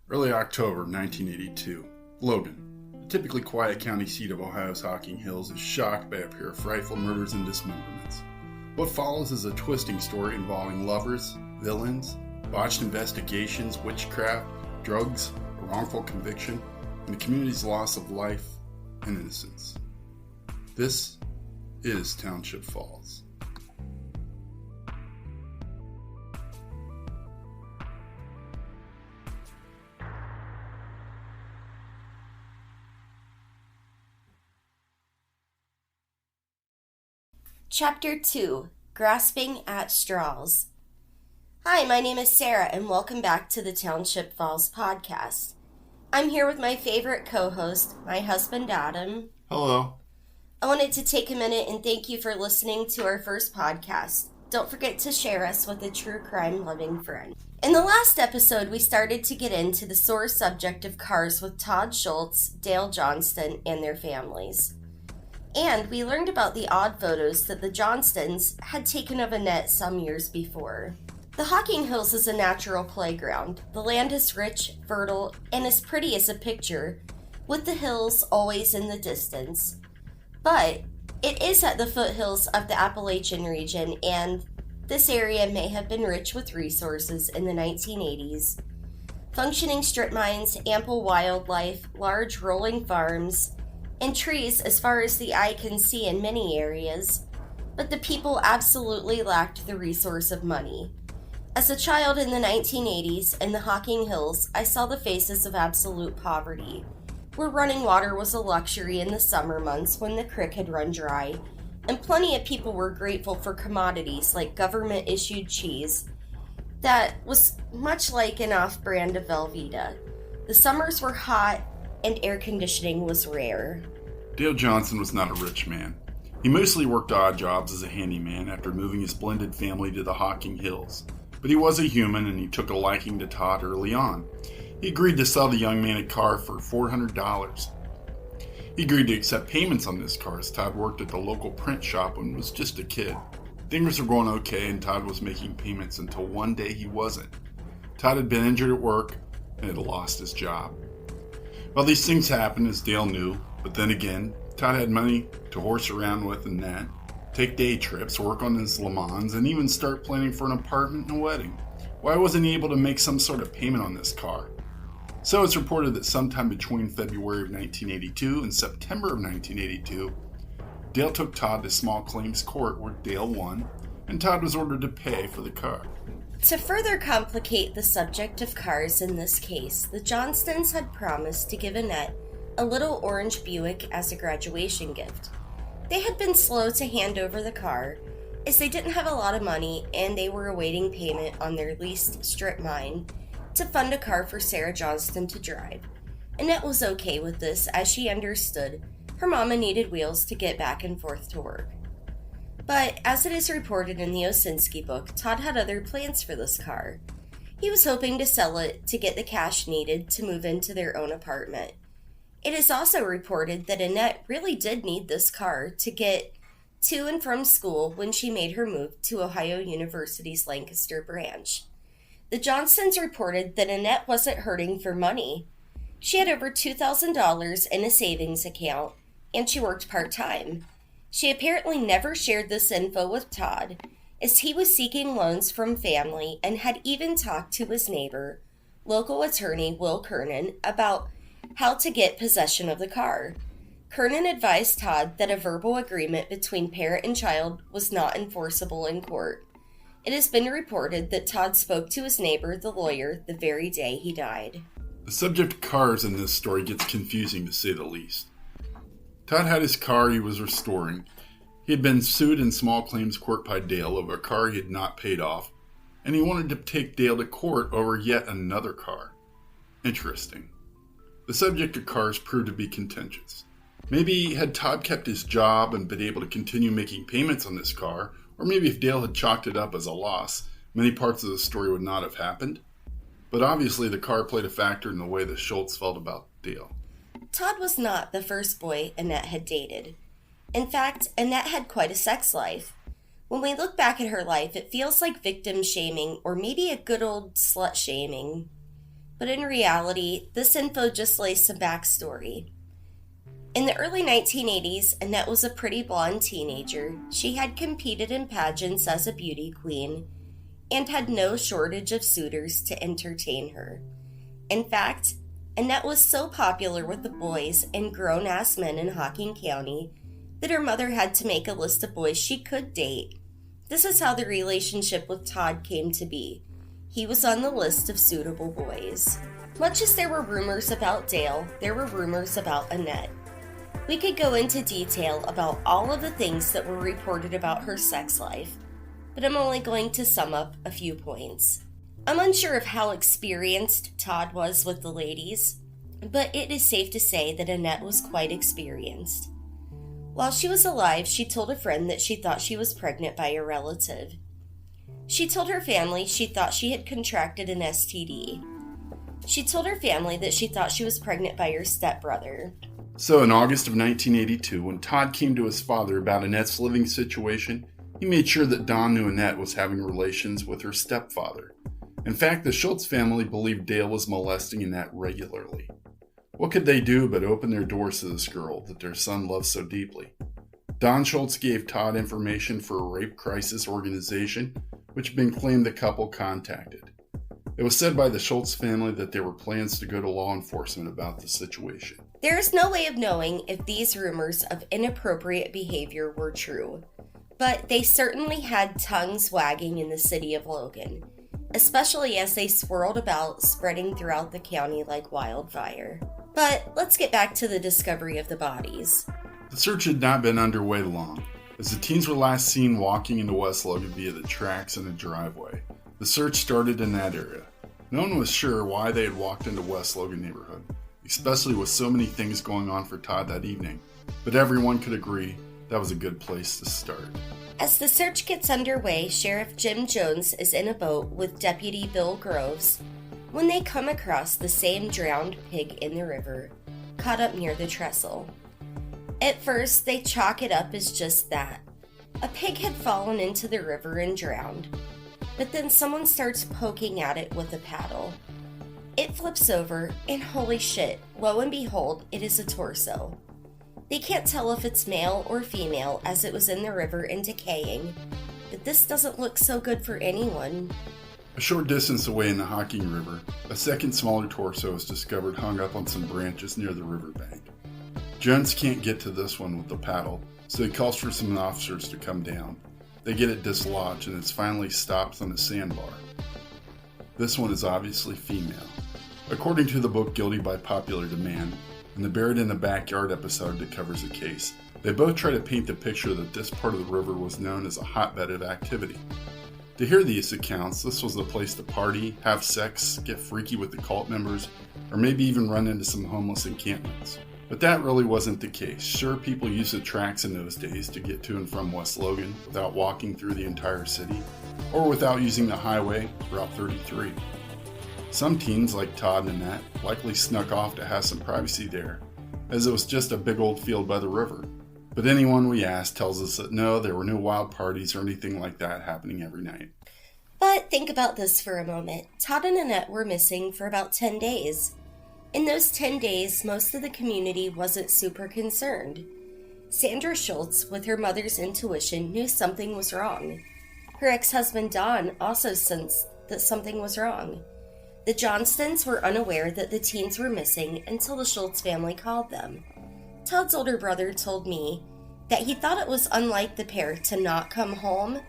Early October 1982, Logan, the typically quiet county seat of Ohio's Hocking Hills, is shocked by a pair of frightful murders and dismemberments. What follows is a twisting story involving lovers, villains, botched investigations, witchcraft, drugs, a wrongful conviction, and the community's loss of life and innocence. This is Township Falls. Chapter 2, Grasping at Straws. Hi, my name is Sarah, and welcome back to the Township Falls podcast. I'm here with my favorite co-host, my husband Adam. Hello. I wanted to take a minute and thank you for listening to our first podcast. Don't forget to share us with a true crime-loving friend. In the last episode, we started to get into the sore subject of cars with Todd Schultz, Dale Johnston, and their families. And we learned about the odd photos that the Johnstons had taken of Annette some years before. The Hocking Hills is a natural playground. The land is rich, fertile, and as pretty as a picture, with the hills always in the distance. But it is at the foothills of the Appalachian region, and this area may have been rich with resources in the 1980s. Functioning strip mines, ample wildlife, large rolling farms, and trees as far as the eye can see in many areas, but the people absolutely lacked the resource of money. As a child in the 1980s in the Hocking Hills, I saw the faces of absolute poverty, where running water was a luxury in the summer months when the creek had run dry, and plenty of people were grateful for commodities like government-issued cheese that was much like an off-brand of Velveeta. The summers were hot, and air conditioning was rare. Dale Johnson was not a rich man. He mostly worked odd jobs as a handyman after moving his blended family to the Hocking Hills. But he was a human, and he took a liking to Todd early on. He agreed to sell the young man a car for $400. He agreed to accept payments on this car as Todd worked at the local print shop when he was just a kid. Things were going okay, and Todd was making payments until one day he wasn't. Todd had been injured at work and had lost his job. Well, these things happened, as Dale knew, but then again, Todd had money to horse around with Annette, take day trips, work on his Le Mans, and even start planning for an apartment and a wedding. Why wasn't he able to make some sort of payment on this car? So it's reported that sometime between February of 1982 and September of 1982, Dale took Todd to small claims court where Dale won, and Todd was ordered to pay for the car. To further complicate the subject of cars in this case, the Johnstons had promised to give Annette a little orange Buick as a graduation gift. They had been slow to hand over the car, as they didn't have a lot of money and they were awaiting payment on their leased strip mine to fund a car for Sarah Johnston to drive. Annette was okay with this, as she understood her mama needed wheels to get back and forth to work. But, as it is reported in the Osinski book, Todd had other plans for this car. He was hoping to sell it to get the cash needed to move into their own apartment. It is also reported that Annette really did need this car to get to and from school when she made her move to Ohio University's Lancaster branch. The Johnstons reported that Annette wasn't hurting for money. She had over $2,000 in a savings account, and she worked part-time. She apparently never shared this info with Todd, as he was seeking loans from family and had even talked to his neighbor, local attorney Will Kernan, about how to get possession of the car. Kernan advised Todd that a verbal agreement between parent and child was not enforceable in court. It has been reported that Todd spoke to his neighbor, the lawyer, the very day he died. The subject of cars in this story gets confusing, to say the least. Todd had his car he was restoring. He had been sued in small claims court by Dale over a car he had not paid off, and he wanted to take Dale to court over yet another car. Interesting. The subject of cars proved to be contentious. Maybe had Todd kept his job and been able to continue making payments on this car, or maybe if Dale had chalked it up as a loss, many parts of the story would not have happened. But obviously the car played a factor in the way the Schultz felt about Dale. Todd was not the first boy Annette had dated. In fact, Annette had quite a sex life. When we look back at her life, it feels like victim shaming or maybe a good old slut shaming. but in reality, this info just lays some backstory. In the early 1980s, Annette was a pretty blonde teenager. She had competed in pageants as a beauty queen and had no shortage of suitors to entertain her. In fact, Annette was so popular with the boys and grown-ass men in Hocking County that her mother had to make a list of boys she could date. This is how the relationship with Todd came to be. He was on the list of suitable boys. Much as there were rumors about Dale, there were rumors about Annette. We could go into detail about all of the things that were reported about her sex life, but I'm only going to sum up a few points. I'm unsure of how experienced Todd was with the ladies, but it is safe to say that Annette was quite experienced. While she was alive, she told a friend that she thought she was pregnant by a relative. She told her family she thought she had contracted an STD. She told her family that she thought she was pregnant by her stepbrother. So in August of 1982, when Todd came to his father about Annette's living situation, he made sure that Don knew Annette was having relations with her stepfather. In fact, the Schultz family believed Dale was molesting Annette regularly. What could they do but open their doors to this girl that their son loved so deeply? Don Schultz gave Todd information for a rape crisis organization, which had been claimed the couple contacted. It was said by the Schultz family that there were plans to go to law enforcement about the situation. There is no way of knowing if these rumors of inappropriate behavior were true, but they certainly had tongues wagging in the city of Logan, especially as they swirled about, spreading throughout the county like wildfire. But let's get back to the discovery of the bodies. The search had not been underway long, as the teens were last seen walking into West Logan via the tracks in a driveway. The search started in that area. No one was sure why they had walked into West Logan neighborhood, especially with so many things going on for Todd that evening, but everyone could agree that was a good place to start. As the search gets underway, Sheriff Jim Jones is in a boat with Deputy Bill Groves when they come across the same drowned pig in the river, caught up near the trestle. At first, they chalk it up as just that. A pig had fallen into the river and drowned, but then someone starts poking at it with a paddle. It flips over, and holy shit, lo and behold, it is a torso. They can't tell if it's male or female as it was in the river and decaying, but this doesn't look so good for anyone. A short distance away in the Hocking River, a second smaller torso is discovered hung up on some branches near the riverbank. Jones can't get to this one with the paddle, so he calls for some officers to come down. They get it dislodged and it's finally stopped on a sandbar. This one is obviously female. According to the book Guilty by Popular Demand, and the Buried in the Backyard episode that covers the case, they both try to paint the picture that this part of the river was known as a hotbed of activity. To hear these accounts, this was the place to party, have sex, get freaky with the cult members, or maybe even run into some homeless encampments. But that really wasn't the case. Sure, people used the tracks in those days to get to and from West Logan without walking through the entire city, or without using the highway, Route 33. Some teens, like Todd and Annette, likely snuck off to have some privacy there, as it was just a big old field by the river. But anyone we asked tells us that no, there were no wild parties or anything like that happening every night. But think about this for a moment. Todd and Annette were missing for about 10 days. In those 10 days, most of the community wasn't super concerned. Sandra Schultz, with her mother's intuition, knew something was wrong. Her ex-husband Don also sensed that something was wrong. The Johnstons were unaware that the teens were missing until the Schultz family called them. Todd's older brother told me that he thought it was unlike the pair to not come home,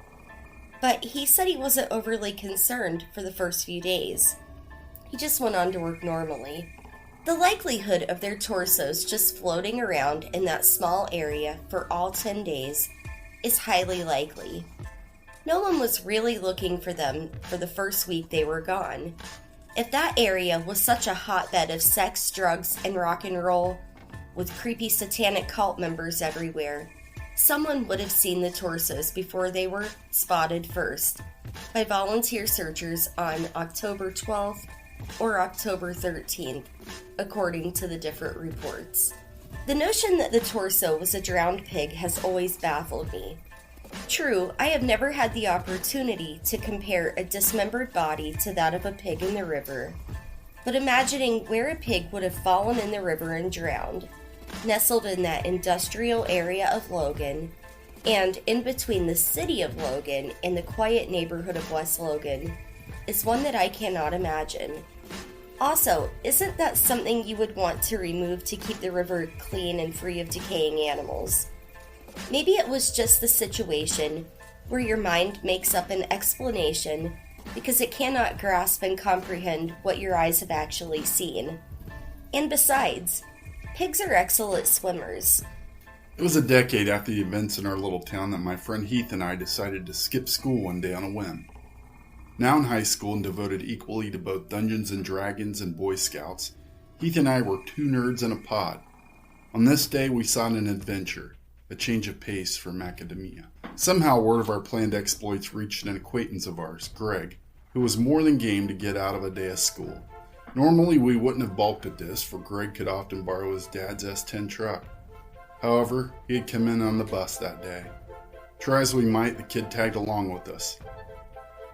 but he said he wasn't overly concerned for the first few days. He just went on to work normally. The likelihood of their torsos just floating around in that small area for all 10 days is highly likely. No one was really looking for them for the first week they were gone. If that area was such a hotbed of sex, drugs, and rock and roll, with creepy satanic cult members everywhere, someone would have seen the torsos before they were spotted first by volunteer searchers on October 12th or October 13th, according to the different reports. The notion that the torso was a drowned pig has always baffled me. True, I have never had the opportunity to compare a dismembered body to that of a pig in the river, but imagining where a pig would have fallen in the river and drowned, nestled in that industrial area of Logan, and in between the city of Logan and the quiet neighborhood of West Logan, is one that I cannot imagine. Also, isn't that something you would want to remove to keep the river clean and free of decaying animals? Maybe it was just the situation where your mind makes up an explanation because it cannot grasp and comprehend what your eyes have actually seen. And besides, pigs are excellent swimmers. It was a decade after the events in our little town that my friend Heath and I decided to skip school one day on a whim. Now in high school and devoted equally to both Dungeons and Dragons and Boy Scouts, Heath and I were two nerds in a pod. On this day we sought an adventure, a change of pace for macadamia. Somehow word of our planned exploits reached an acquaintance of ours, Greg, who was more than game to get out of a day of school. Normally we wouldn't have balked at this, for Greg could often borrow his dad's S10 truck. However, he had come in on the bus that day. Try as we might, the kid tagged along with us.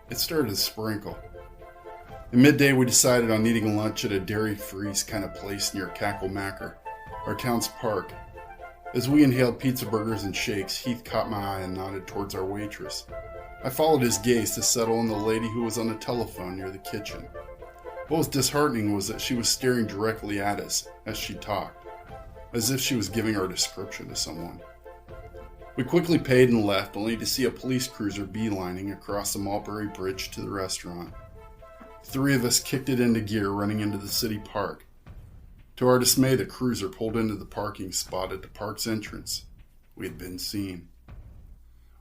It started to sprinkle. At midday we decided on eating lunch at a dairy freeze kind of place near Cackle-Macker, our town's park. As we inhaled pizza burgers and shakes, Heath caught my eye and nodded towards our waitress. I followed his gaze to settle on the lady who was on the telephone near the kitchen. What was disheartening was that she was staring directly at us as she talked, as if she was giving our description to someone. We quickly paid and left, only to see a police cruiser beelining across the Mulberry Bridge to the restaurant. The three of us kicked it into gear, running into the city park. To our dismay, the cruiser pulled into the parking spot at the park's entrance. We had been seen.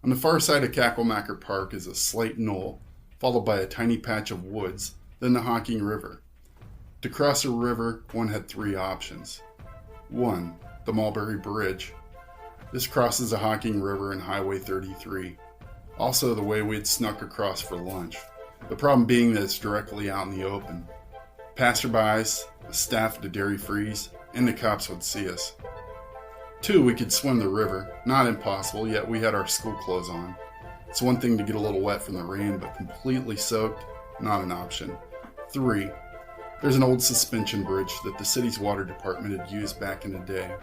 On the far side of Cackle-Macker Park is a slight knoll, followed by a tiny patch of woods, then the Hocking River. To cross the river, one had three options. 1. The Mulberry Bridge. This crosses the Hocking River and Highway 33. Also the way we had snuck across for lunch. The problem being that it's directly out in the open. Passerbys, the staff at the dairy freeze, and the cops would see us. 2. We could swim the river. Not impossible, yet we had our school clothes on. It's one thing to get a little wet from the rain, but completely soaked, not an option. 3. There's an old suspension bridge that the city's water department had used back in the day.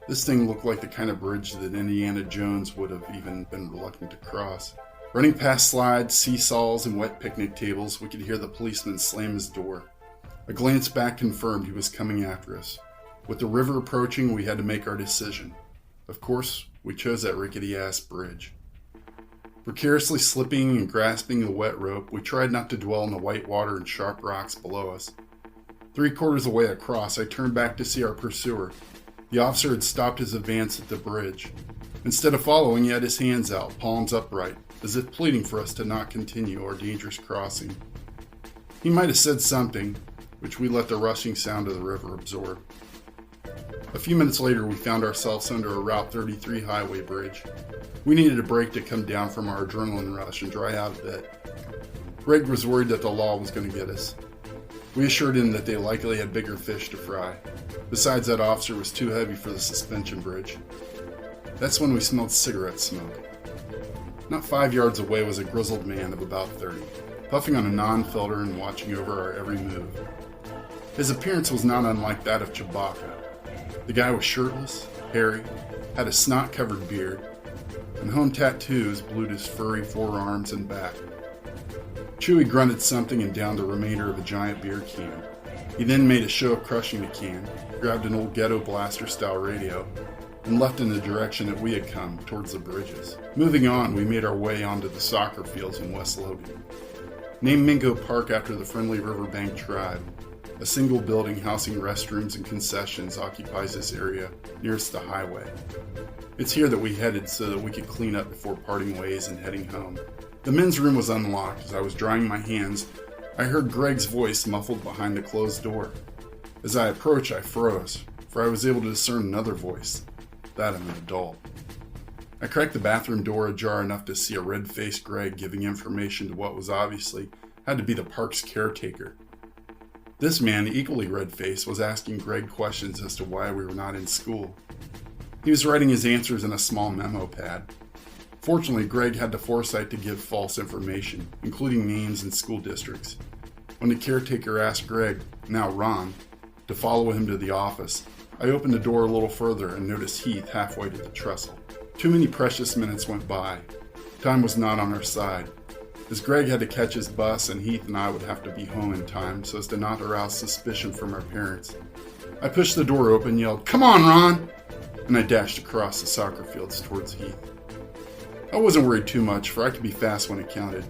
This thing looked like the kind of bridge that Indiana Jones would have even been reluctant to cross. Running past slides, seesaws, and wet picnic tables, we could hear the policeman slam his door. A glance back confirmed he was coming after us. With the river approaching, we had to make our decision. Of course, we chose that rickety-ass bridge. Precariously slipping and grasping the wet rope, we tried not to dwell on the white water and sharp rocks below us. 3/4 of the way across, I turned back to see our pursuer. The officer had stopped his advance at the bridge. Instead of following, he had his hands out, palms upright, as if pleading for us to not continue our dangerous crossing. He might have said something, which we let the rushing sound of the river absorb. A few minutes later, we found ourselves under a Route 33 highway bridge. We needed a break to come down from our adrenaline rush and dry out a bit. Greg was worried that the law was going to get us. We assured him that they likely had bigger fish to fry. Besides, that officer was too heavy for the suspension bridge. That's when we smelled cigarette smoke. Not 5 yards away was a grizzled man of about 30, puffing on a non-filter and watching over our every move. His appearance was not unlike that of Chewbacca. The guy was shirtless, hairy, had a snot-covered beard, and home tattoos blued his furry forearms and back. Chewie grunted something and downed the remainder of a giant beer can. He then made a show of crushing the can, grabbed an old ghetto blaster-style radio, and left in the direction that we had come, towards the bridges. Moving on, we made our way onto the soccer fields in West Logan. Named Mingo Park after the friendly riverbank tribe, a single building housing restrooms and concessions occupies this area nearest the highway. It's here that we headed so that we could clean up before parting ways and heading home. The men's room was unlocked. As I was drying my hands, I heard Greg's voice muffled behind the closed door. As I approached, I froze, for I was able to discern another voice, that of an adult. I cracked the bathroom door ajar enough to see a red-faced Greg giving information to what was obviously had to be the park's caretaker. This man, equally red-faced, was asking Greg questions as to why we were not in school. He was writing his answers in a small memo pad. Fortunately, Greg had the foresight to give false information, including names and school districts. When the caretaker asked Greg, now Ron, to follow him to the office, I opened the door a little further and noticed Heath halfway to the trestle. Too many precious minutes went by. Time was not on our side, as Greg had to catch his bus and Heath and I would have to be home in time so as to not arouse suspicion from our parents. I pushed the door open, yelled, "Come on, Ron!" and I dashed across the soccer fields towards Heath. I wasn't worried too much, for I could be fast when it counted.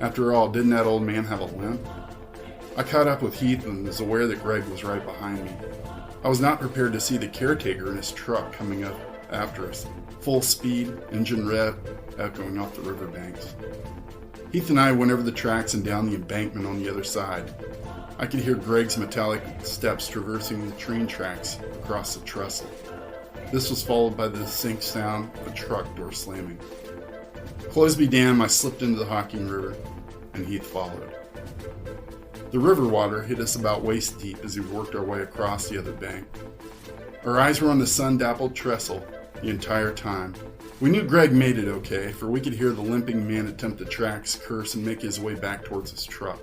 After all, didn't that old man have a limp? I caught up with Heath and was aware that Greg was right behind me. I was not prepared to see the caretaker in his truck coming up after us, full speed, engine rev, echoing off the riverbanks. Heath and I went over the tracks and down the embankment on the other side. I could hear Greg's metallic steps traversing the train tracks across the trestle. This was followed by the distinct sound of a truck door slamming. Clothes be damned, I slipped into the Hocking River, and Heath followed. The river water hit us about waist deep as we worked our way across the other bank. Our eyes were on the sun-dappled trestle the entire time. We knew Greg made it okay, for we could hear the limping man attempt to tracks, curse, and make his way back towards his truck.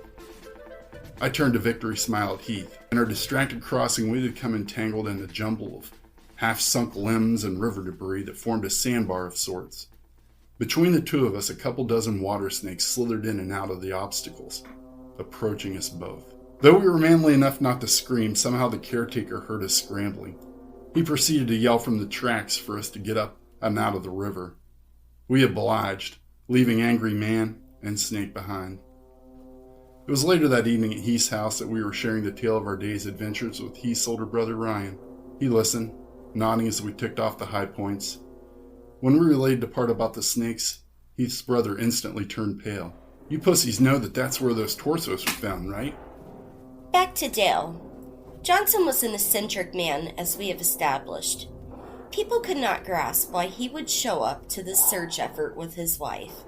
I turned a victory smile at Heath. In our distracted crossing, we had become entangled in a jumble of half-sunk limbs and river debris that formed a sandbar of sorts. Between the two of us, a couple dozen water snakes slithered in and out of the obstacles, approaching us both. Though we were manly enough not to scream, somehow the caretaker heard us scrambling. He proceeded to yell from the tracks for us to get up and out of the river. We obliged, leaving angry man and snake behind. It was later that evening at Heath's house that we were sharing the tale of our day's adventures with Heath's older brother Ryan. He listened, nodding as we ticked off the high points. When we relayed the part about the snakes, Heath's brother instantly turned pale. "You pussies know that that's where those torsos were found, right?" Back to Dale. Johnson was an eccentric man, as we have established. People could not grasp why he would show up to this search effort with his wife.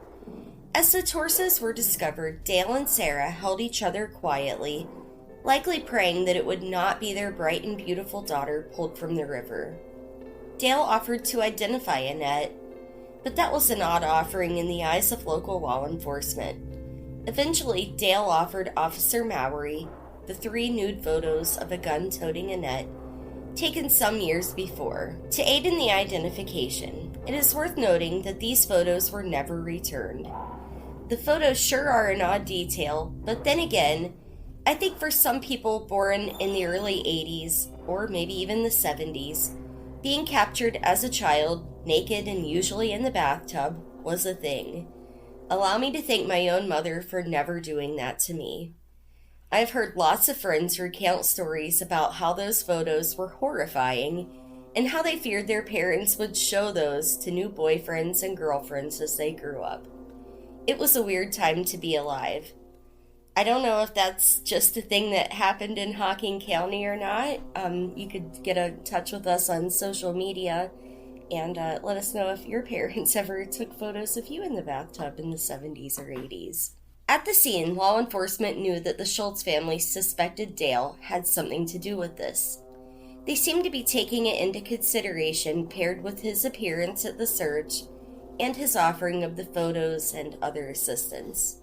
As the torsos were discovered, Dale and Sarah held each other quietly, likely praying that it would not be their bright and beautiful daughter pulled from the river. Dale offered to identify Annette, but that was an odd offering in the eyes of local law enforcement. Eventually, Dale offered Officer Mowry the 3 nude photos of a gun-toting Annette, taken some years before, to aid in the identification. It is worth noting that these photos were never returned. The photos sure are an odd detail, but then again, I think for some people born in the early 80s, or maybe even the 70s, being captured as a child, naked and usually in the bathtub, was a thing. Allow me to thank my own mother for never doing that to me. I've heard lots of friends recount stories about how those photos were horrifying and how they feared their parents would show those to new boyfriends and girlfriends as they grew up. It was a weird time to be alive. I don't know if that's just a thing that happened in Hocking County or not. You could get in touch with us on social media and let us know if your parents ever took photos of you in the bathtub in the 70s or 80s. At the scene, law enforcement knew that the Schultz family suspected Dale had something to do with this. They seemed to be taking it into consideration, paired with his appearance at the search and his offering of the photos and other assistance.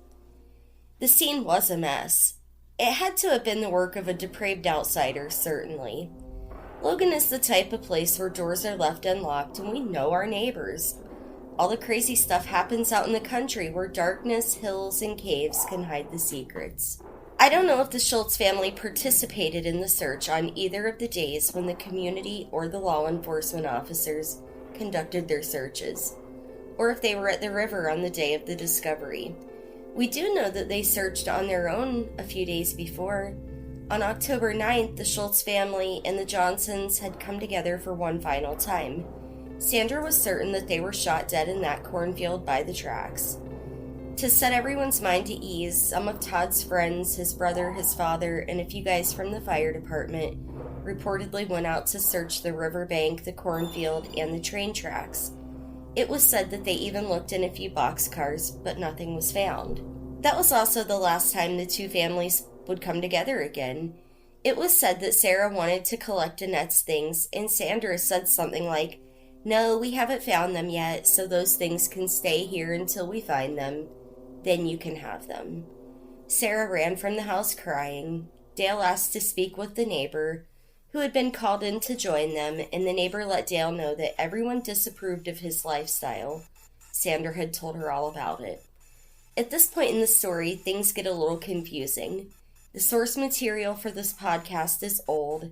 The scene was a mess. It had to have been the work of a depraved outsider, certainly. Logan is the type of place where doors are left unlocked and we know our neighbors. All the crazy stuff happens out in the country where darkness, hills, and caves can hide the secrets. I don't know if the Schultz family participated in the search on either of the days when the community or the law enforcement officers conducted their searches, or if they were at the river on the day of the discovery. We do know that they searched on their own a few days before. On October 9th, the Schultz family and the Johnsons had come together for one final time. Sandra was certain that they were shot dead in that cornfield by the tracks. To set everyone's mind to ease, some of Todd's friends, his brother, his father, and a few guys from the fire department reportedly went out to search the riverbank, the cornfield, and the train tracks. It was said that they even looked in a few boxcars, but nothing was found. That was also the last time the two families would come together again. It was said that Sarah wanted to collect Annette's things, and Sandra said something like, "No, we haven't found them yet, so those things can stay here until we find them. Then you can have them." Sarah ran from the house crying. Dale asked to speak with the neighbor, who had been called in to join them, and the neighbor let Dale know that everyone disapproved of his lifestyle. Sandra had told her all about it. At this point in the story, things get a little confusing. The source material for this podcast is old.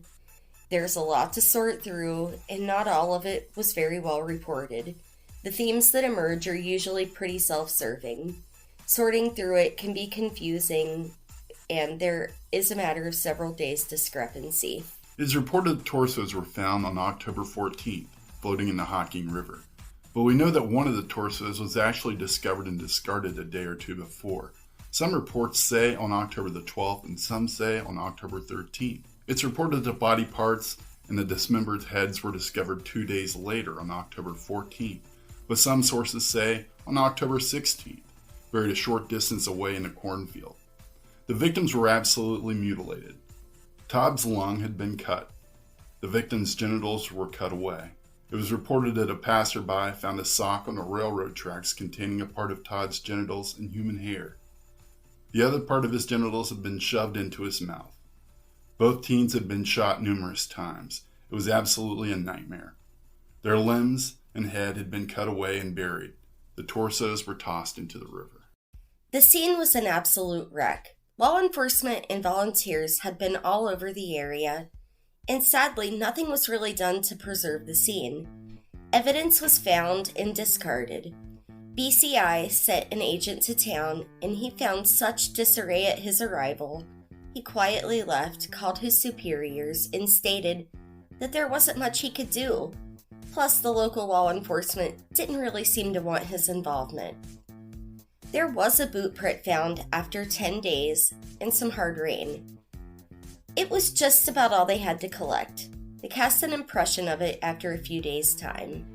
There's a lot to sort through, and not all of it was very well reported. The themes that emerge are usually pretty self-serving. Sorting through it can be confusing, and there is a matter of several days' discrepancy. It is reported the torsos were found on October 14th, floating in the Hocking River. But we know that one of the torsos was actually discovered and discarded a day or two before. Some reports say on October the 12th and some say on October 13th. It's reported that body parts and the dismembered heads were discovered 2 days later on October 14th, but some sources say on October 16th, buried a short distance away in a cornfield. The victims were absolutely mutilated. Todd's lung had been cut. The victim's genitals were cut away. It was reported that a passerby found a sock on the railroad tracks containing a part of Todd's genitals and human hair. The other part of his genitals had been shoved into his mouth. Both teens had been shot numerous times. It was absolutely a nightmare. Their limbs and head had been cut away and buried. The torsos were tossed into the river. The scene was an absolute wreck. Law enforcement and volunteers had been all over the area, and sadly, nothing was really done to preserve the scene. Evidence was found and discarded. BCI sent an agent to town, and he found such disarray at his arrival, he quietly left, called his superiors, and stated that there wasn't much he could do. Plus, the local law enforcement didn't really seem to want his involvement. There was a boot print found after 10 days and some hard rain. It was just about all they had to collect. They cast an impression of it after a few days' time.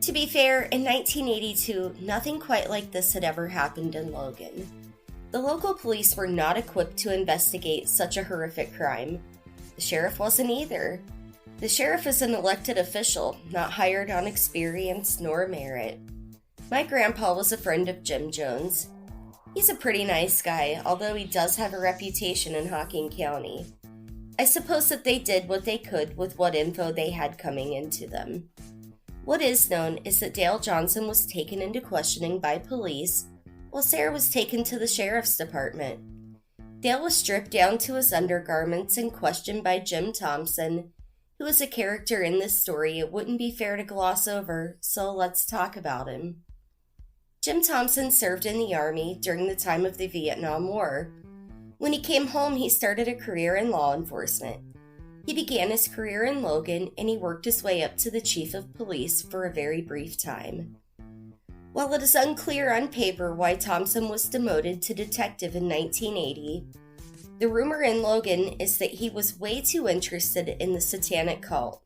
To be fair, in 1982, nothing quite like this had ever happened in Logan. The local police were not equipped to investigate such a horrific crime. The sheriff wasn't either. The sheriff is an elected official, not hired on experience nor merit. My grandpa was a friend of Jim Jones. He's a pretty nice guy, although he does have a reputation in Hocking County. I suppose that they did what they could with what info they had coming into them. What is known is that Dale Johnson was taken into questioning by police, while Sarah was taken to the sheriff's department. Dale was stripped down to his undergarments and questioned by Jim Thompson, who is a character in this story it wouldn't be fair to gloss over, so let's talk about him. Jim Thompson served in the Army during the time of the Vietnam War. When he came home, he started a career in law enforcement. He began his career in Logan, and he worked his way up to the chief of police for a very brief time. While it is unclear on paper why Thompson was demoted to detective in 1980, the rumor in Logan is that he was way too interested in the satanic cult,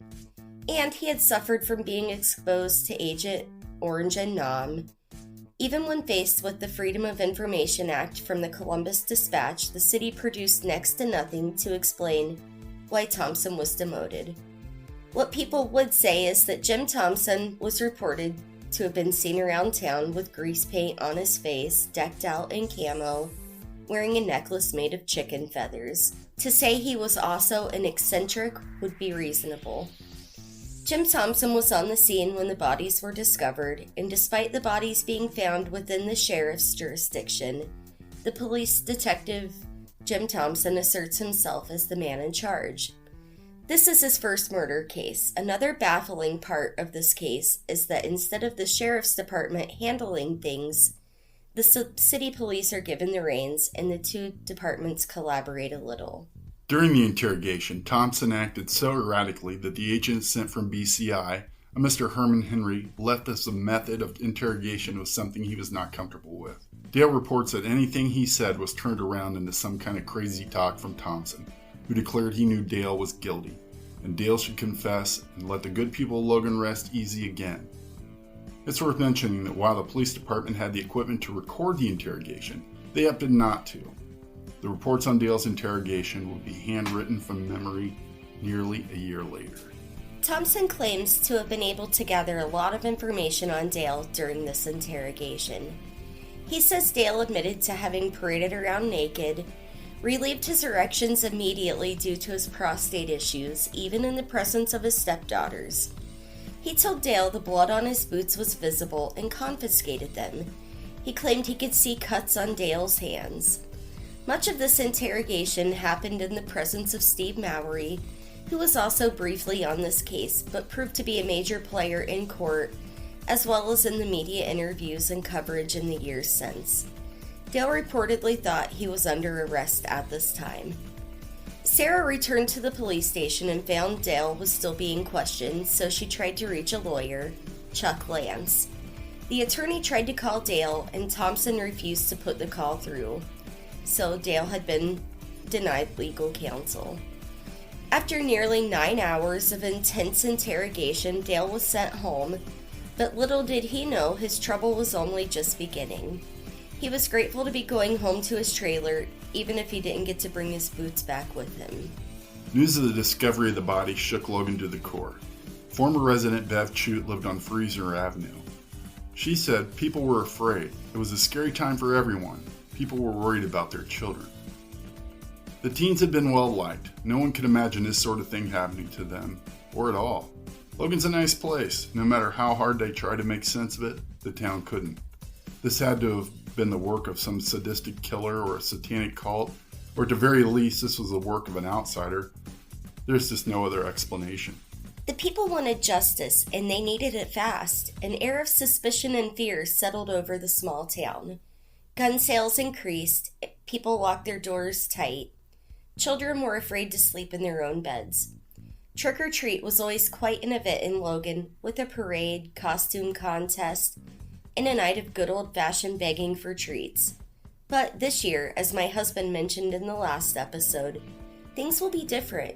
and he had suffered from being exposed to Agent Orange and Nom. Even when faced with the Freedom of Information Act from the Columbus Dispatch, the city produced next to nothing to explain why Thompson was demoted. What people would say is that Jim Thompson was reported to have been seen around town with grease paint on his face, decked out in camo, wearing a necklace made of chicken feathers. To say he was also an eccentric would be reasonable. Jim Thompson was on the scene when the bodies were discovered, and despite the bodies being found within the sheriff's jurisdiction, the police detective Jim Thompson asserts himself as the man in charge. This is his first murder case. Another baffling part of this case is that instead of the sheriff's department handling things, the city police are given the reins, and the two departments collaborate a little. During the interrogation, Thompson acted so erratically that the agent sent from BCI, a Mr. Herman Henry, left as the method of interrogation was something he was not comfortable with. Dale reports that anything he said was turned around into some kind of crazy talk from Thompson, who declared he knew Dale was guilty, and Dale should confess and let the good people of Logan rest easy again. It's worth mentioning that while the police department had the equipment to record the interrogation, they opted not to. The reports on Dale's interrogation will be handwritten from memory nearly a year later. Thompson claims to have been able to gather a lot of information on Dale during this interrogation. He says Dale admitted to having paraded around naked, relieved his erections immediately due to his prostate issues, even in the presence of his stepdaughters. He told Dale the blood on his boots was visible and confiscated them. He claimed he could see cuts on Dale's hands. Much of this interrogation happened in the presence of Steve Mowry, who was also briefly on this case, but proved to be a major player in court, as well as in the media interviews and coverage in the years since. Dale reportedly thought he was under arrest at this time. Sarah returned to the police station and found Dale was still being questioned, so she tried to reach a lawyer, Chuck Lance. The attorney tried to call Dale, and Thompson refused to put the call through, so Dale had been denied legal counsel. After nearly 9 hours of intense interrogation, Dale was sent home, but little did he know his trouble was only just beginning. He was grateful to be going home to his trailer, even if he didn't get to bring his boots back with him. News of the discovery of the body shook Logan to the core. Former resident Bev Chute lived on Freezer Avenue. She said people were afraid. It was a scary time for everyone. People were worried about their children. The teens had been well liked. No one could imagine this sort of thing happening to them, or at all. Logan's a nice place. No matter how hard they tried to make sense of it, the town couldn't. This had to have been the work of some sadistic killer or a satanic cult, or at the very least, this was the work of an outsider. There's just no other explanation. The people wanted justice, and they needed it fast. An air of suspicion and fear settled over the small town. Gun sales increased. People locked their doors tight. Children were afraid to sleep in their own beds. Trick or Treat was always quite an event in Logan, with a parade, costume contest, and a night of good old-fashioned begging for treats. But this year, as my husband mentioned in the last episode, things will be different.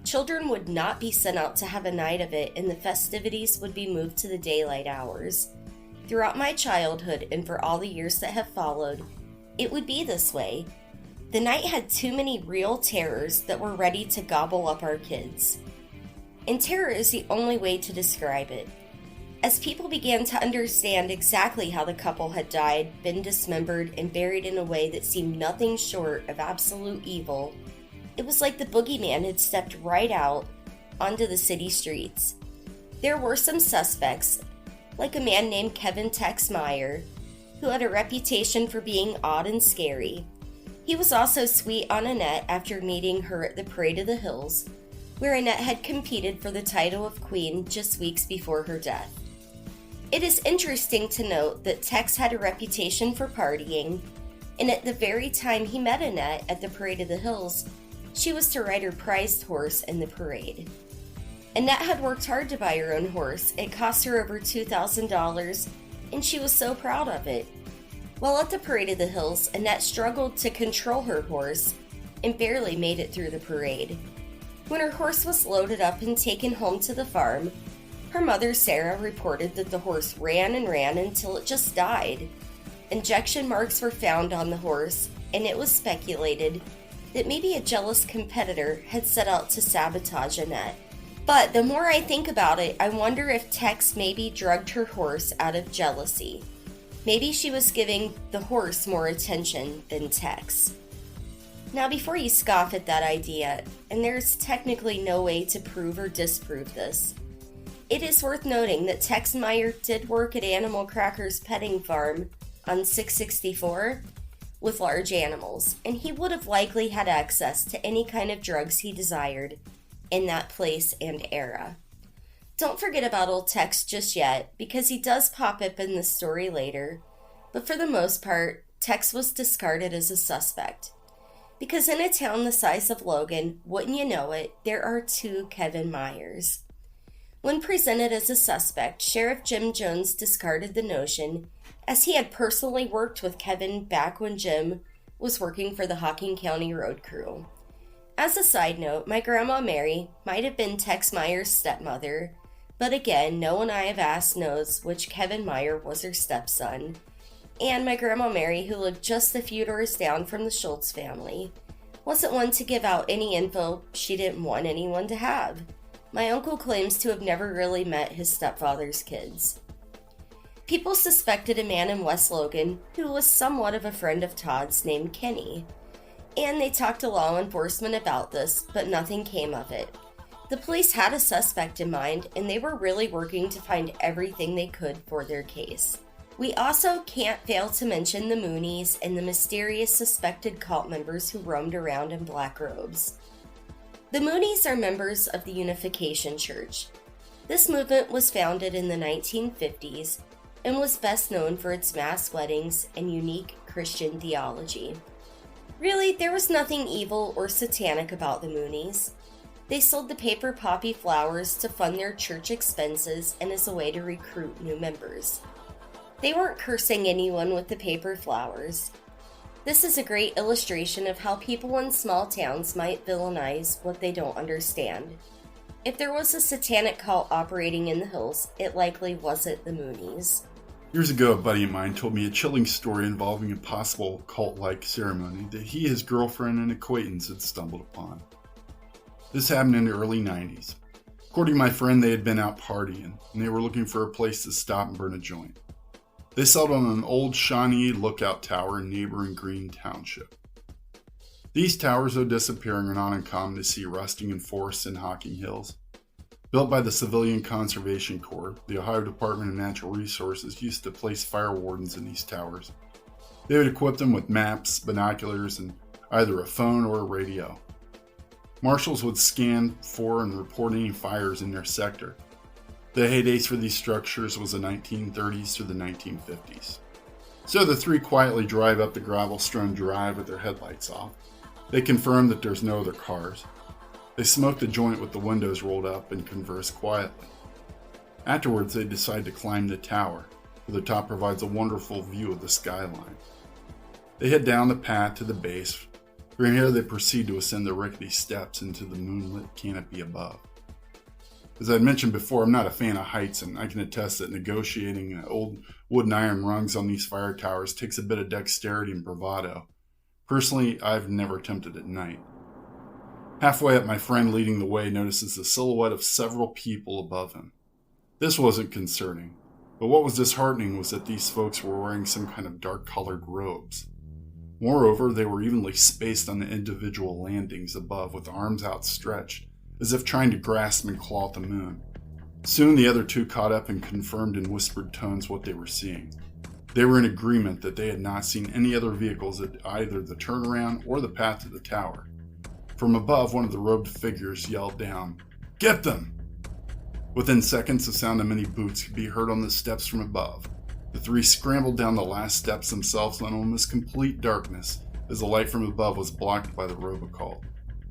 Children would not be sent out to have a night of it, and the festivities would be moved to the daylight hours. Throughout my childhood, and for all the years that have followed, it would be this way. The night had too many real terrors that were ready to gobble up our kids. And terror is the only way to describe it. As people began to understand exactly how the couple had died, been dismembered, and buried in a way that seemed nothing short of absolute evil, it was like the boogeyman had stepped right out onto the city streets. There were some suspects, like a man named Kevin Tex Meyer, who had a reputation for being odd and scary. He was also sweet on Annette after meeting her at the Parade of the Hills, where Annette had competed for the title of queen just weeks before her death. It is interesting to note that Tex had a reputation for partying, and at the very time he met Annette at the Parade of the Hills, she was to ride her prized horse in the parade. Annette had worked hard to buy her own horse. It cost her over $2,000, and she was so proud of it. While at the Parade of the Hills, Annette struggled to control her horse and barely made it through the parade. When her horse was loaded up and taken home to the farm, her mother, Sarah, reported that the horse ran and ran until it just died. Injection marks were found on the horse, and it was speculated that maybe a jealous competitor had set out to sabotage Annette. But the more I think about it, I wonder if Tex maybe drugged her horse out of jealousy. Maybe she was giving the horse more attention than Tex. Now, before you scoff at that idea, and there's technically no way to prove or disprove this, it is worth noting that Tex Meyer did work at Animal Cracker's petting farm on 664 with large animals, and he would have likely had access to any kind of drugs he desired in that place and era. Don't forget about old Tex just yet, because he does pop up in the story later, but for the most part, Tex was discarded as a suspect. Because in a town the size of Logan, wouldn't you know it, there are two Kevin Meyers. When presented as a suspect, Sheriff Jim Jones discarded the notion, as he had personally worked with Kevin back when Jim was working for the Hocking County Road Crew. As a side note, my Grandma Mary might have been Tex Meyer's stepmother, but again, no one I have asked knows which Kevin Meyer was her stepson. And my Grandma Mary, who lived just a few doors down from the Schultz family, wasn't one to give out any info she didn't want anyone to have. My uncle claims to have never really met his stepfather's kids. People suspected a man in West Logan who was somewhat of a friend of Todd's named Kenny, and they talked to law enforcement about this, but nothing came of it. The police had a suspect in mind, and they were really working to find everything they could for their case. We also can't fail to mention the Moonies and the mysterious suspected cult members who roamed around in black robes. The Moonies are members of the Unification Church. This movement was founded in the 1950s and was best known for its mass weddings and unique Christian theology. Really, there was nothing evil or satanic about the Moonies. They sold the paper poppy flowers to fund their church expenses and as a way to recruit new members. They weren't cursing anyone with the paper flowers. This is a great illustration of how people in small towns might villainize what they don't understand. If there was a satanic cult operating in the hills, it likely wasn't the Moonies. Years ago, a buddy of mine told me a chilling story involving a possible cult-like ceremony that he, his girlfriend, and acquaintance had stumbled upon. This happened in the early 90s. According to my friend, they had been out partying, and they were looking for a place to stop and burn a joint. They settled on an old Shawnee lookout tower in neighboring Green Township. These towers, though disappearing, are not uncommon to see rusting in forests in Hocking Hills. Built by the Civilian Conservation Corps, the Ohio Department of Natural Resources used to place fire wardens in these towers. They would equip them with maps, binoculars, and either a phone or a radio. Marshals would scan for and report any fires in their sector. The heydays for these structures was the 1930s through the 1950s. So the three quietly drive up the gravel-strewn drive with their headlights off. They confirm that there's no other cars. They smoke a joint with the windows rolled up and converse quietly. Afterwards, they decide to climb the tower, where the top provides a wonderful view of the skyline. They head down the path to the base. From here, they proceed to ascend the rickety steps into the moonlit canopy above. As I mentioned before, I'm not a fan of heights, and I can attest that negotiating old wood and iron rungs on these fire towers takes a bit of dexterity and bravado. Personally, I've never attempted at night. Halfway up, my friend leading the way notices the silhouette of several people above him. This wasn't concerning, but what was disheartening was that these folks were wearing some kind of dark-colored robes. Moreover, they were evenly spaced on the individual landings above with arms outstretched, as if trying to grasp and claw at the moon. Soon the other two caught up and confirmed in whispered tones what they were seeing. They were in agreement that they had not seen any other vehicles at either the turnaround or the path to the tower. From above, one of the robed figures yelled down, "Get them!" Within seconds, the sound of many boots could be heard on the steps from above. The three scrambled down the last steps themselves in almost complete darkness, as the light from above was blocked by the robocall.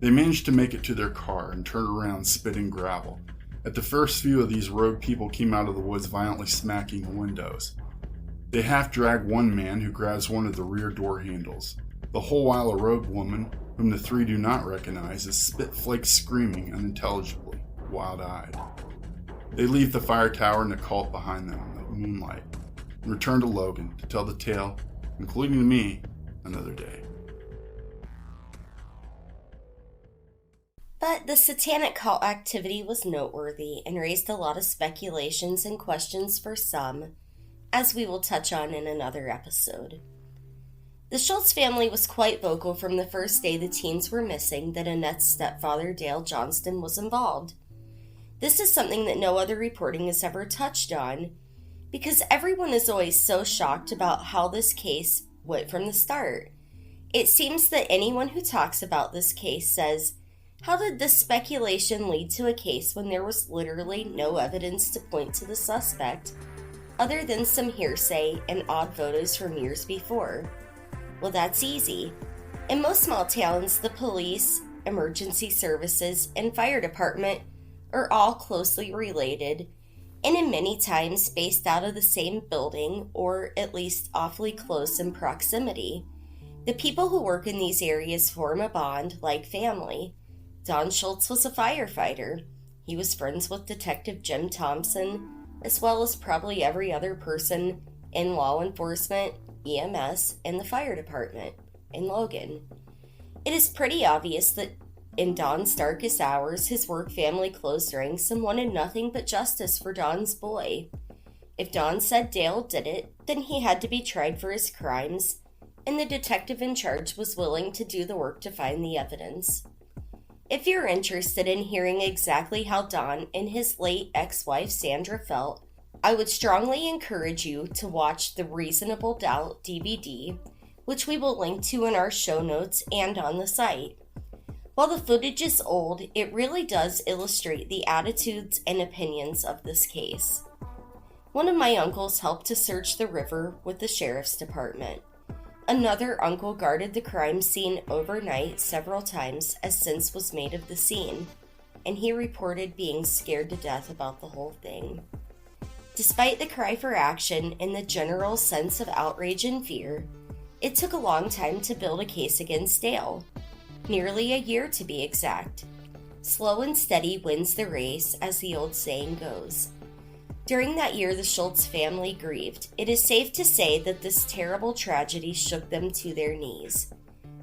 They managed to make it to their car and turned around, spitting gravel. At the first few of these rogue people came out of the woods, violently smacking the windows. They half-drag one man who grabs one of the rear door handles. The whole while a rogue woman, whom the three do not recognize, is spit-flaked screaming unintelligibly, wild-eyed. They leave the fire tower and the cult behind them in the moonlight, and return to Logan to tell the tale, including to me, another day. But the satanic cult activity was noteworthy and raised a lot of speculations and questions for some, as we will touch on in another episode. The Schultz family was quite vocal from the first day the teens were missing that Annette's stepfather, Dale Johnston, was involved. This is something that no other reporting has ever touched on, because everyone is always so shocked about how this case went from the start. It seems that anyone who talks about this case says, how did this speculation lead to a case when there was literally no evidence to point to the suspect, other than some hearsay and odd photos from years before? Well, that's easy. In most small towns, the police, emergency services, and fire department are all closely related, and in many times based out of the same building, or at least awfully close in proximity. The people who work in these areas form a bond like family. Don Schultz was a firefighter. He was friends with Detective Jim Thompson, as well as probably every other person in law enforcement, EMS, and the fire department in Logan. It is pretty obvious that in Don's darkest hours, his work family closed ranks and wanted nothing but justice for Don's boy. If Don said Dale did it, then he had to be tried for his crimes, and the detective in charge was willing to do the work to find the evidence. If you're interested in hearing exactly how Don and his late ex-wife Sandra felt, I would strongly encourage you to watch the Reasonable Doubt DVD, which we will link to in our show notes and on the site. While the footage is old, it really does illustrate the attitudes and opinions of this case. One of my uncles helped to search the river with the sheriff's department. Another uncle guarded the crime scene overnight several times as sense was made of the scene, and he reported being scared to death about the whole thing. Despite the cry for action and the general sense of outrage and fear, it took a long time to build a case against Dale. Nearly a year to be exact. Slow and steady wins the race, as the old saying goes. During that year, the Schultz family grieved. It is safe to say that this terrible tragedy shook them to their knees.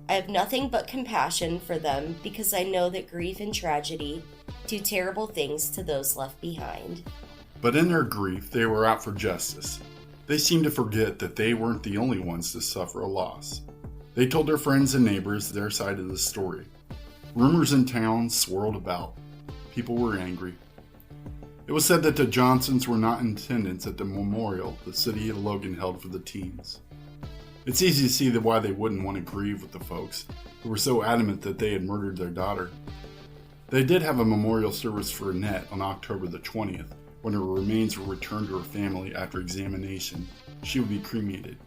I have nothing but compassion for them because I know that grief and tragedy do terrible things to those left behind. But in their grief, they were out for justice. They seemed to forget that they weren't the only ones to suffer a loss. They told their friends and neighbors their side of the story. Rumors in town swirled about. People were angry. It was said that the Johnsons were not in attendance at the memorial the city of Logan held for the teens. It's easy to see why they wouldn't want to grieve with the folks who were so adamant that they had murdered their daughter. They did have a memorial service for Annette on October the 20th, when her remains were returned to her family after examination. She would be cremated.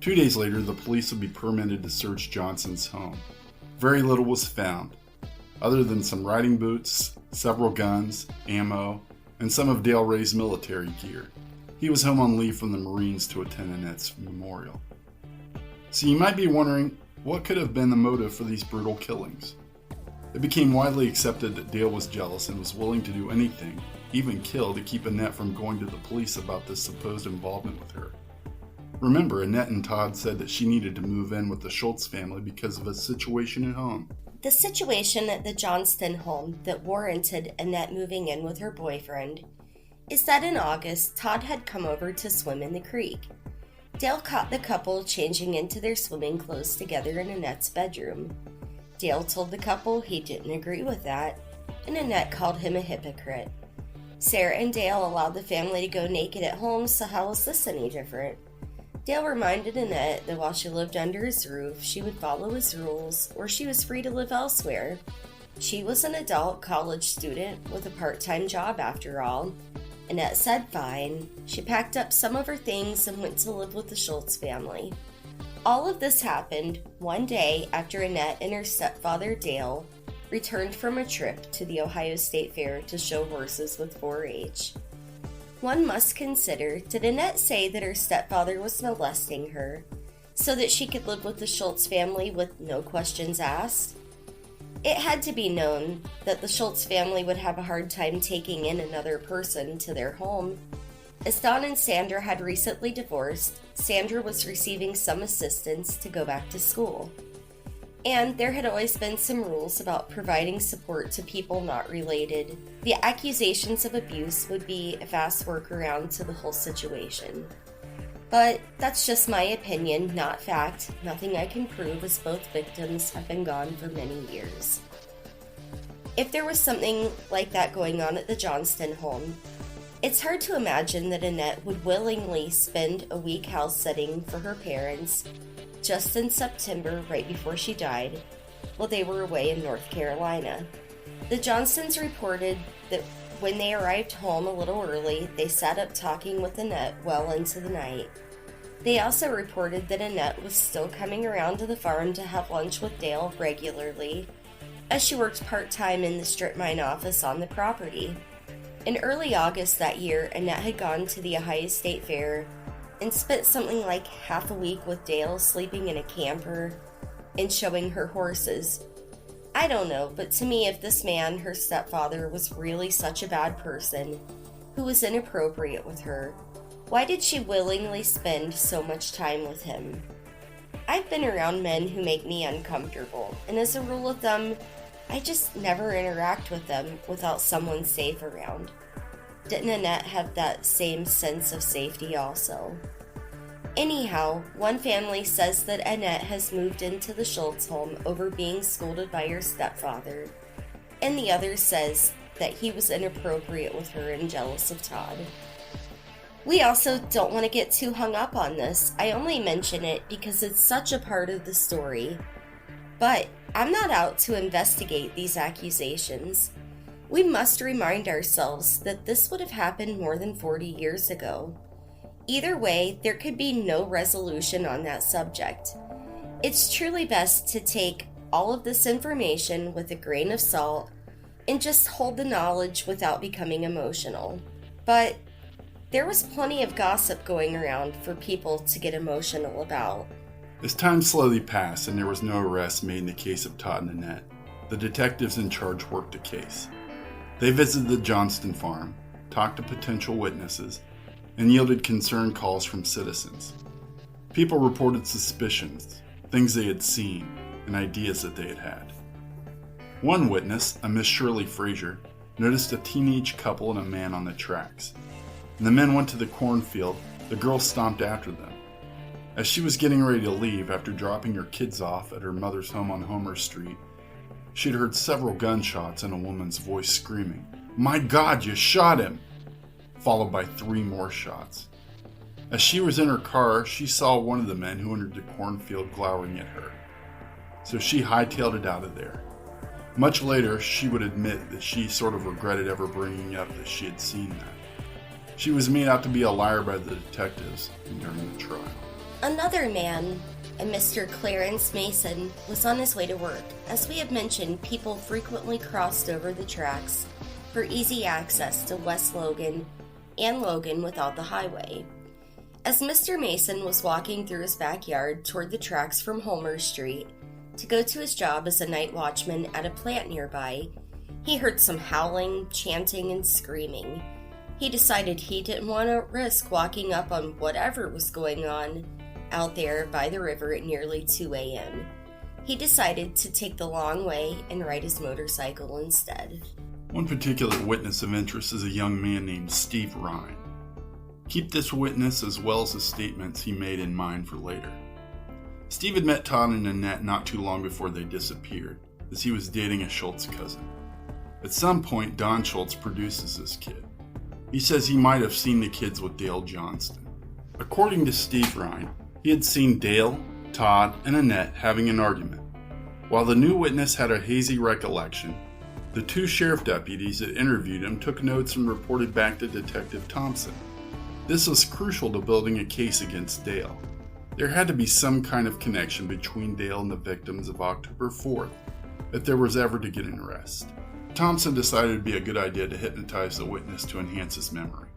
2 days later, the police would be permitted to search Johnson's home. Very little was found, other than some riding boots, several guns, ammo, and some of Dale Ray's military gear. He was home on leave from the Marines to attend Annette's memorial. So you might be wondering, what could have been the motive for these brutal killings? It became widely accepted that Dale was jealous and was willing to do anything, even kill, to keep Annette from going to the police about this supposed involvement with her. Remember, Annette and Todd said that she needed to move in with the Schultz family because of a situation at home. The situation at the Johnston home that warranted Annette moving in with her boyfriend is that in August, Todd had come over to swim in the creek. Dale caught the couple changing into their swimming clothes together in Annette's bedroom. Dale told the couple he didn't agree with that, and Annette called him a hypocrite. Sarah and Dale allowed the family to go naked at home, so how was this any different? Dale reminded Annette that while she lived under his roof, she would follow his rules, or she was free to live elsewhere. She was an adult college student with a part-time job after all. Annette said fine. She packed up some of her things and went to live with the Schultz family. All of this happened one day after Annette and her stepfather Dale returned from a trip to the Ohio State Fair to show horses with 4-H. One must consider, did Annette say that her stepfather was molesting her so that she could live with the Schultz family with no questions asked? It had to be known that the Schultz family would have a hard time taking in another person to their home. As Don and Sandra had recently divorced, Sandra was receiving some assistance to go back to school. And there had always been some rules about providing support to people not related. The accusations of abuse would be a fast workaround to the whole situation. But that's just my opinion, not fact. Nothing I can prove, as both victims have been gone for many years. If there was something like that going on at the Johnston home, it's hard to imagine that Annette would willingly spend a week house sitting for her parents just in September, right before she died, while they were away in North Carolina. The Johnstons reported that when they arrived home a little early, they sat up talking with Annette well into the night. They also reported that Annette was still coming around to the farm to have lunch with Dale regularly, as she worked part-time in the strip mine office on the property. In early August that year, Annette had gone to the Ohio State Fair and spent something like half a week with Dale, sleeping in a camper and showing her horses. I don't know, but to me, if this man, her stepfather, was really such a bad person who was inappropriate with her, why did she willingly spend so much time with him? I've been around men who make me uncomfortable, and as a rule of thumb, I just never interact with them without someone safe around. didn't Annette have that same sense of safety also? Anyhow, one family says that Annette has moved into the Schultz home over being scolded by her stepfather, and the other says that he was inappropriate with her and jealous of Todd. We also don't want to get too hung up on this. I only mention it because it's such a part of the story. But I'm not out to investigate these accusations. We must remind ourselves that this would have happened more than 40 years ago. Either way, there could be no resolution on that subject. It's truly best to take all of this information with a grain of salt and just hold the knowledge without becoming emotional. But there was plenty of gossip going around for people to get emotional about. As time slowly passed and there was no arrest made in the case of Todd and Annette, the detectives in charge worked the case. They visited the Johnston farm, talked to potential witnesses, and yielded concerned calls from citizens. People reported suspicions, things they had seen, and ideas that they had had. One witness, a Miss Shirley Frazier, noticed a teenage couple and a man on the tracks. When the men went to the cornfield, the girl stomped after them. As she was getting ready to leave after dropping her kids off at her mother's home on Homer Street, she had heard several gunshots and a woman's voice screaming, "My God, you shot him!" followed by 3 more shots. As she was in her car, she saw one of the men who entered the cornfield glowering at her. So she hightailed it out of there. Much later, she would admit that she sort of regretted ever bringing up that she had seen that. She was made out to be a liar by the detectives during the trial. Another man, a Mr. Clarence Mason, was on his way to work. As we have mentioned, people frequently crossed over the tracks for easy access to West Logan and Logan without the highway. As Mr. Mason was walking through his backyard toward the tracks from Homer Street to go to his job as a night watchman at a plant nearby, he heard some howling, chanting, and screaming. He decided he didn't want to risk walking up on whatever was going on out there by the river at nearly 2 a.m. He decided to take the long way and ride his motorcycle instead. One particular witness of interest is a young man named Steve Rhine. Keep this witness as well as the statements he made in mind for later. Steve had met Todd and Annette not too long before they disappeared, as he was dating a Schultz cousin. At some point, Don Schultz produces this kid. He says he might have seen the kids with Dale Johnston. According to Steve Rhine, he had seen Dale, Todd, and Annette having an argument. While the new witness had a hazy recollection, the 2 sheriff deputies that interviewed him took notes and reported back to Detective Thompson. This was crucial to building a case against Dale. There had to be some kind of connection between Dale and the victims of October 4th if there was ever to get an arrest. Thompson decided it would be a good idea to hypnotize the witness to enhance his memory.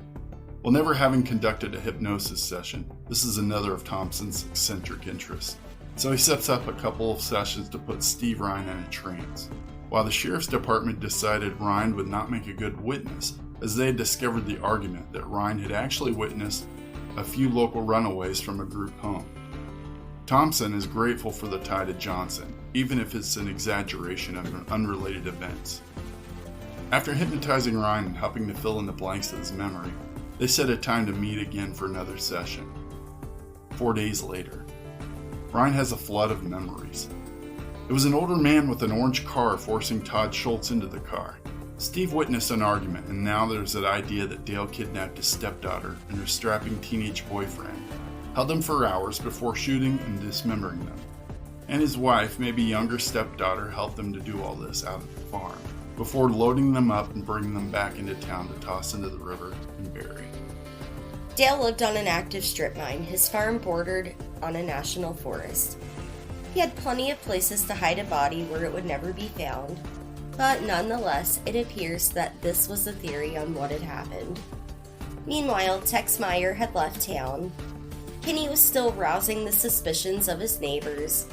While never having conducted a hypnosis session, this is another of Thompson's eccentric interests. So he sets up a couple of sessions to put Steve Rhine in a trance. While the sheriff's department decided Rhine would not make a good witness, as they had discovered the argument that Rhine had actually witnessed a few local runaways from a group home. Thompson is grateful for the tie to Johnson, even if it's an exaggeration of unrelated events. After hypnotizing Rhine and helping to fill in the blanks of his memory, they set a time to meet again for another session. 4 days later, Rhine has a flood of memories. It was an older man with an orange car forcing Todd Schultz into the car. Steve witnessed an argument, and now there's that idea that Dale kidnapped his stepdaughter and her strapping teenage boyfriend, held them for hours before shooting and dismembering them. And his wife, maybe younger stepdaughter, helped them to do all this out at the farm, before loading them up and bringing them back into town to toss into the river and bury. Dale lived on an active strip mine, his farm bordered on a national forest. He had plenty of places to hide a body where it would never be found, but nonetheless, it appears that this was the theory on what had happened. Meanwhile, Tex Meyer had left town. Kenny was still rousing the suspicions of his neighbors,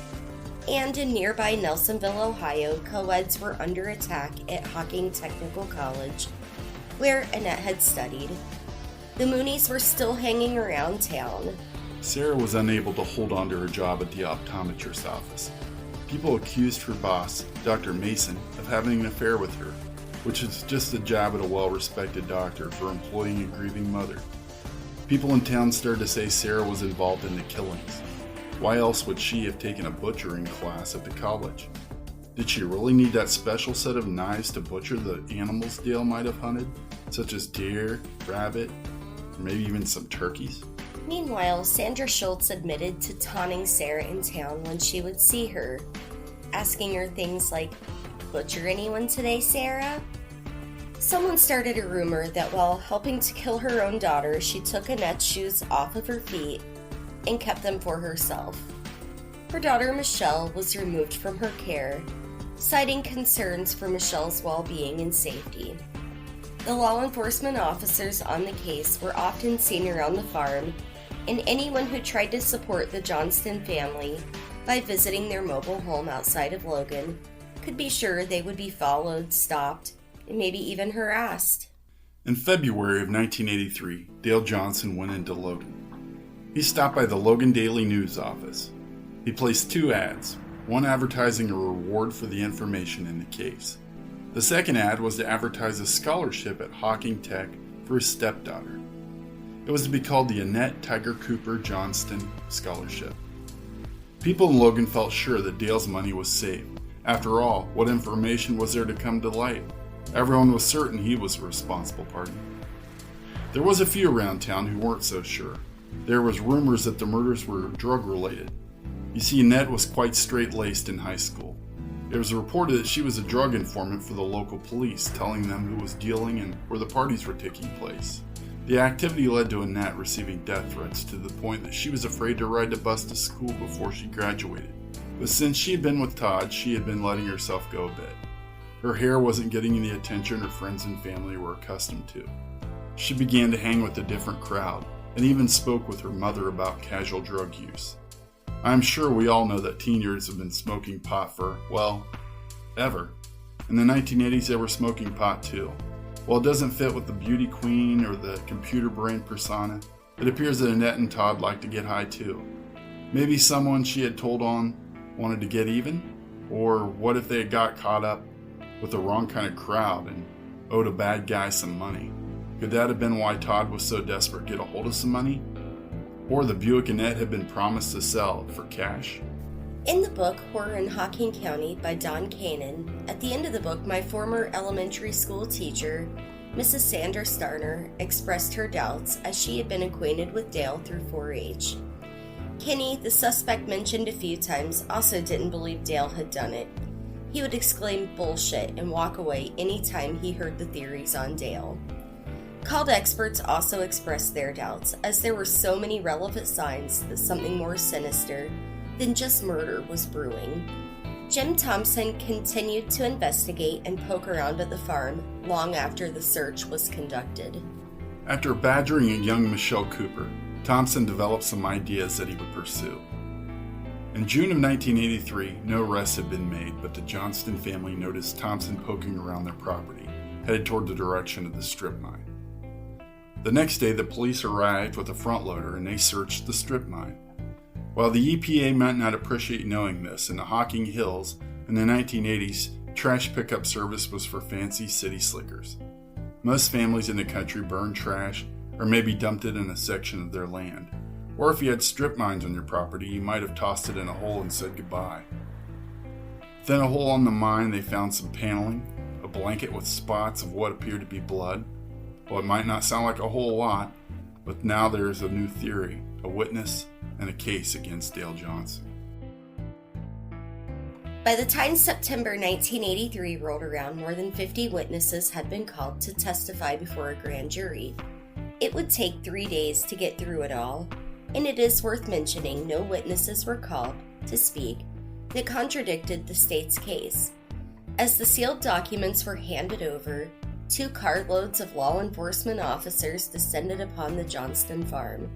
and in nearby Nelsonville, Ohio, co-eds were under attack at Hocking Technical College, where Annette had studied. The Moonies were still hanging around town. Sarah was unable to hold on to her job at the optometrist's office. People accused her boss, Dr. Mason, of having an affair with her. which is just a jab at a well-respected doctor for employing a grieving mother. People in town started to say Sarah was involved in the killings. Why else would she have taken a butchering class at the college? Did she really need that special set of knives to butcher the animals Dale might have hunted, such as deer, rabbit, or maybe even some turkeys? Meanwhile, Sandra Schultz admitted to taunting Sarah in town when she would see her, asking her things like, "Butcher anyone today, Sarah?" Someone started a rumor that while helping to kill her own daughter, she took Annette's shoes off of her feet and kept them for herself. Her daughter Michelle was removed from her care, citing concerns for Michelle's well-being and safety. The law enforcement officers on the case were often seen around the farm, and anyone who tried to support the Johnston family by visiting their mobile home outside of Logan could be sure they would be followed, stopped, and maybe even harassed. In February of 1983, Dale Johnson went into Logan. He stopped by the Logan Daily News office. He placed 2 ads, one advertising a reward for the information in the case. The second ad was to advertise a scholarship at Hocking Tech for his stepdaughter. It was to be called the Annette Tiger Cooper Johnston Scholarship. People in Logan felt sure that Dale's money was safe. After all, what information was there to come to light? Everyone was certain he was the responsible party. There was a few around town who weren't so sure. There was rumors that the murders were drug-related. You see, Annette was quite straight-laced in high school. It was reported that she was a drug informant for the local police, telling them who was dealing and where the parties were taking place. The activity led to Annette receiving death threats to the point that she was afraid to ride the bus to school before she graduated. But since she had been with Todd, she had been letting herself go a bit. Her hair wasn't getting the attention her friends and family were accustomed to. She began to hang with a different crowd, and even spoke with her mother about casual drug use. I'm sure we all know that teen years have been smoking pot for, well, ever. In the 1980s they were smoking pot too. While it doesn't fit with the beauty queen or the computer brain persona, it appears that Annette and Todd like to get high too. Maybe someone she had told on wanted to get even? Or what if they had got caught up with the wrong kind of crowd and owed a bad guy some money? Could that have been why Todd was so desperate to get a hold of some money? Or the Buick Annette had been promised to sell for cash? In the book Horror in Hocking County by Don Cannon, at the end of the book, my former elementary school teacher, Mrs. Sandra Starner, expressed her doubts as she had been acquainted with Dale through 4-H. Kenny, the suspect mentioned a few times, also didn't believe Dale had done it. He would exclaim bullshit and walk away anytime he heard the theories on Dale. Called experts also expressed their doubts, as there were so many relevant signs that something more sinister than just murder was brewing. Jim Thompson continued to investigate and poke around at the farm long after the search was conducted. After badgering a young Michelle Cooper, Thompson developed some ideas that he would pursue. In June of 1983, no arrests had been made, but the Johnston family noticed Thompson poking around their property, headed toward the direction of the strip mine. The next day, the police arrived with a front loader and they searched the strip mine. While the EPA might not appreciate knowing this, in the Hocking Hills in the 1980s, trash pickup service was for fancy city slickers. Most families in the country burned trash or maybe dumped it in a section of their land. Or if you had strip mines on your property, you might have tossed it in a hole and said goodbye. Within a hole on the mine, they found some paneling, a blanket with spots of what appeared to be blood. Well, it might not sound like a whole lot, but now there is a new theory, a witness, and a case against Dale Johnson. By the time September 1983 rolled around, more than 50 witnesses had been called to testify before a grand jury. It would take 3 days to get through it all, and it is worth mentioning no witnesses were called to speak that contradicted the state's case. As the sealed documents were handed over, 2 carloads of law enforcement officers descended upon the Johnston farm.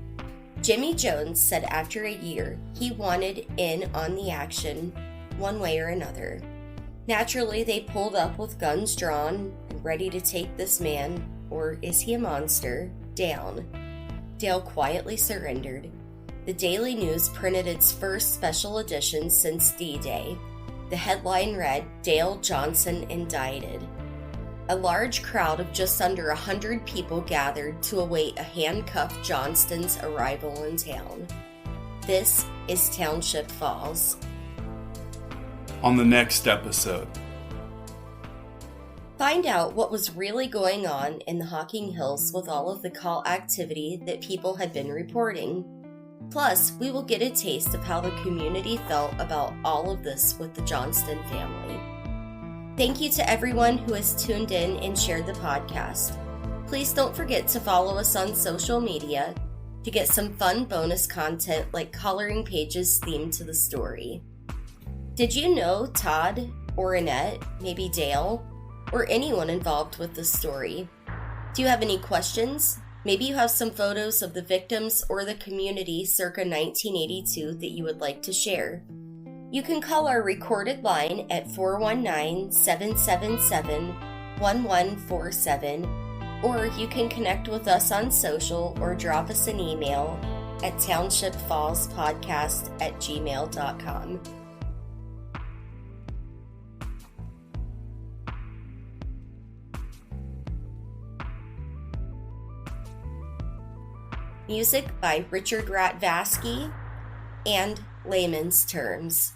Jimmy Jones said after a year he wanted in on the action one way or another. Naturally, they pulled up with guns drawn and ready to take this man, or is he a monster, down. Dale quietly surrendered. The Daily News printed its first special edition since D-Day. The headline read, "Dale Johnson Indicted." A large crowd of just under 100 people gathered to await a handcuffed Johnston's arrival in town. This is Township Falls. On the next episode, find out what was really going on in the Hocking Hills with all of the cult activity that people had been reporting. Plus, we will get a taste of how the community felt about all of this with the Johnston family. Thank you to everyone who has tuned in and shared the podcast. Please don't forget to follow us on social media to get some fun bonus content like coloring pages themed to the story. Did you know Todd or Annette, maybe Dale, or anyone involved with this story? Do you have any questions? Maybe you have some photos of the victims or the community circa 1982 that you would like to share. You can call our recorded line at 419-777-1147, or you can connect with us on social or drop us an email at townshipfallspodcast@gmail.com. Music by Richard Ratvasky and Layman's Terms.